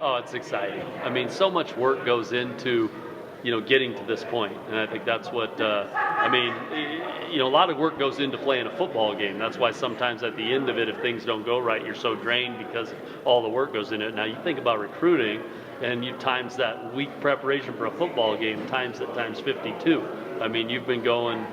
Oh, it's exciting. I mean, so much work goes into, getting to this point, and I think that's what I mean. A lot of work goes into playing a football game. That's why sometimes at the end of it, if things don't go right, you're so drained because all the work goes into it. Now you think about recruiting, and you times that week preparation for a football game times 52. I mean, you've been going,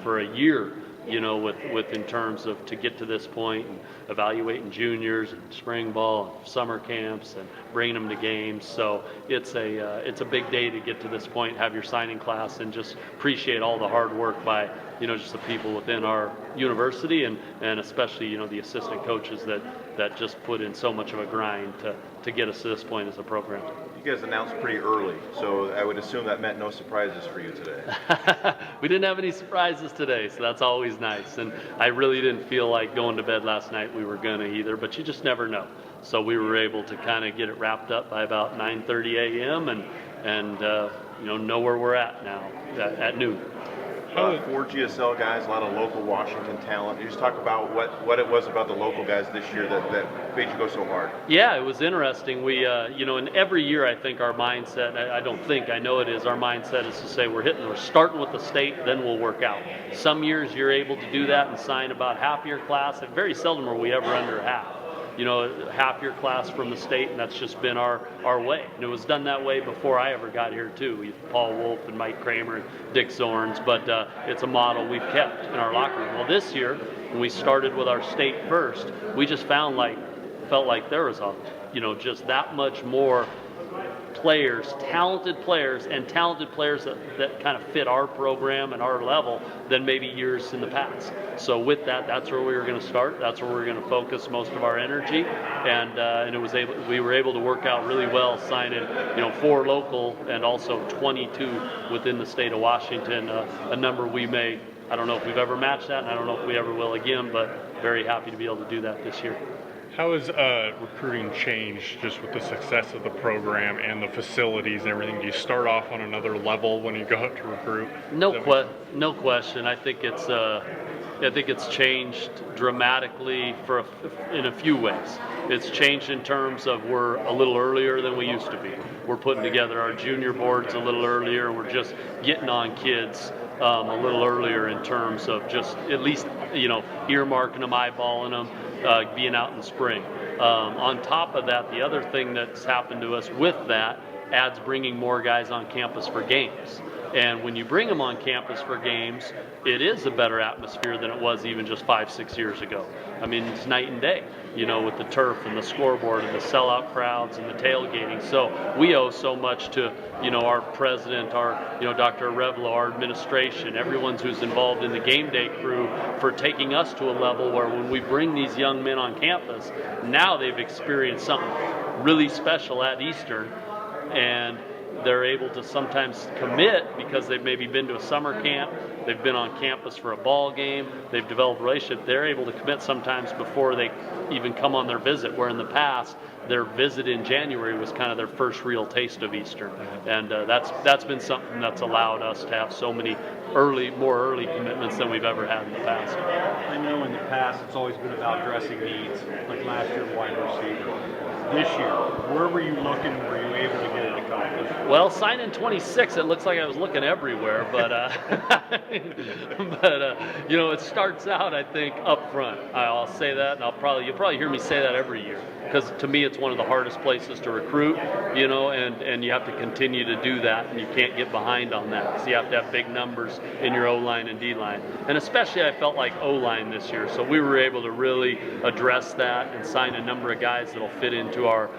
for a year, with in terms of to get to this point and evaluating juniors and spring ball and summer camps and bringing them to games. So it's a big day to get to this point, have your signing class, and just appreciate all the hard work by just the people within our university and especially the assistant coaches that just put in so much of a grind to get us to this point as a program. You guys announced pretty early, so I would assume that meant no surprises for you today. We didn't have any surprises today, so that's always nice. And I really didn't feel like going to bed last night we were going to either, but you just never know. So we were able to kind of get it wrapped up by about 9:30 a.m. and know where we're at now at noon. 4 GSL guys, a lot of local Washington talent. You just talk about what it was about the local guys this year that made you go so hard. Yeah, it was interesting. We, and every year I think our mindset, I know it is, our mindset is to say we're starting with the state, then we'll work out. Some years you're able to do that and sign about half your class, and very seldom are we ever under half. Half your class from the state, and that's just been our way. And it was done that way before I ever got here too. We have Paul Wolf and Mike Kramer and Dick Zorns, but it's a model we've kept in our locker room. Well, this year, when we started with our state first, we just felt like there was just that much more talented players that kind of fit our program and our level than maybe years in the past. So with that's where we were going to start. That's where we're going to focus most of our energy, and we were able to work out really well, signing 4 local and also 22 within the state of Washington, a number I don't know if we've ever matched that, and I don't know if we ever will again, but very happy to be able to do that this year. How has recruiting changed just with the success of the program and the facilities and everything? Do you start off on another level when you go out to recruit? No question. I think it's changed dramatically in a few ways. It's changed in terms of we're a little earlier than we used to be. We're putting together our junior boards a little earlier. We're just getting on kids a little earlier in terms of just at least earmarking them, eyeballing them. Being out in the spring. On top of that, the other thing that's happened to us with that adds bringing more guys on campus for games. And when you bring them on campus for games, it is a better atmosphere than it was even just 5-6 years ago. I mean, it's night and day, with the turf and the scoreboard and the sellout crowds and the tailgating. So we owe so much to, our president, our, Dr. Revlo, our administration, everyone who's involved in the game day crew for taking us to a level where when we bring these young men on campus, now they've experienced something really special at Eastern, and they're able to sometimes commit because they've maybe been to a summer camp, they've been on campus for a ball game, they've developed a relationship. They're able to commit sometimes before they even come on their visit, where in the past their visit in January was kind of their first real taste of Eastern. And that's been something that's allowed us to have so many more early commitments than we've ever had in the past. I know in the past it's always been about dressing needs, like last year wide receiver. This year, where were you looking? Were you able to get it accomplished? Well, signing 26, it looks like I was looking everywhere, but it starts out, I think, up front. I'll say that, and you'll probably hear me say that every year, because to me it's one of the hardest places to recruit, and you have to continue to do that, and you can't get behind on that, because you have to have big numbers in your O-line and D-line, and especially I felt like O-line this year, so we were able to really address that and sign a number of guys that'll fit into our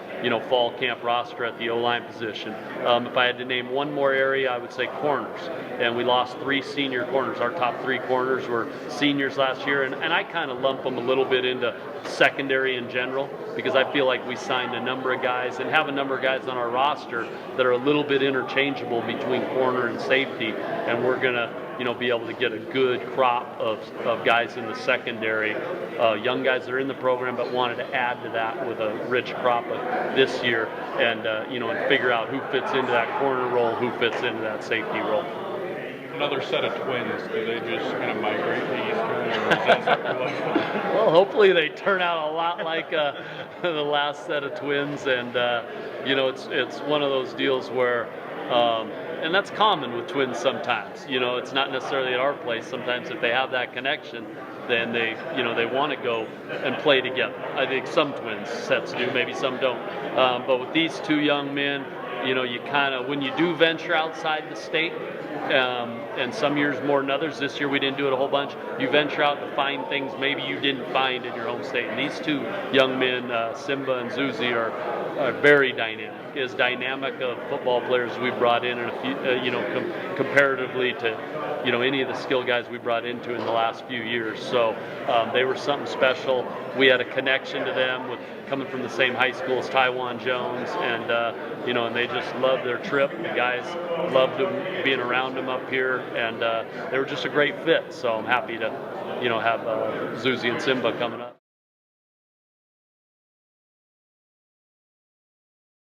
fall camp roster at the O-line position. If I had to name one more area, I would say corners. And we lost 3 senior corners. Our top 3 corners were seniors last year, and I kind of lump them a little bit into secondary in general, because I feel like we signed a number of guys and have a number of guys on our roster that are a little bit interchangeable between corner and safety, and we're going to be able to get a good crop of guys in the secondary, young guys that are in the program but wanted to add to that with a rich crop of this year, and and figure out who fits into that corner role, who fits into that safety role. another set of twins, do they just kind of migrate to Eastern, or is that something like that? Well, hopefully they turn out a lot like the last set of twins, and it's one of those deals where, and that's common with twins sometimes. It's not necessarily at our place. Sometimes if they have that connection, then they want to go and play together. I think some twins sets do, maybe some don't. But with these two young men, you kind of, when you do venture outside the state, and some years more than others. This year we didn't do it a whole bunch. You venture out to find things maybe you didn't find in your home state. And these two young men, Simba and Zuzi, are very dynamic. As dynamic of football players we brought in a few, comparatively to any of the skill guys we brought into in the last few years. So they were something special. We had a connection to them with coming from the same high school as Taiwan Jones, and and they just loved their trip. The guys loved them, being around them up here, and they were just a great fit. So I'm happy to have Zuzi and Simba coming up.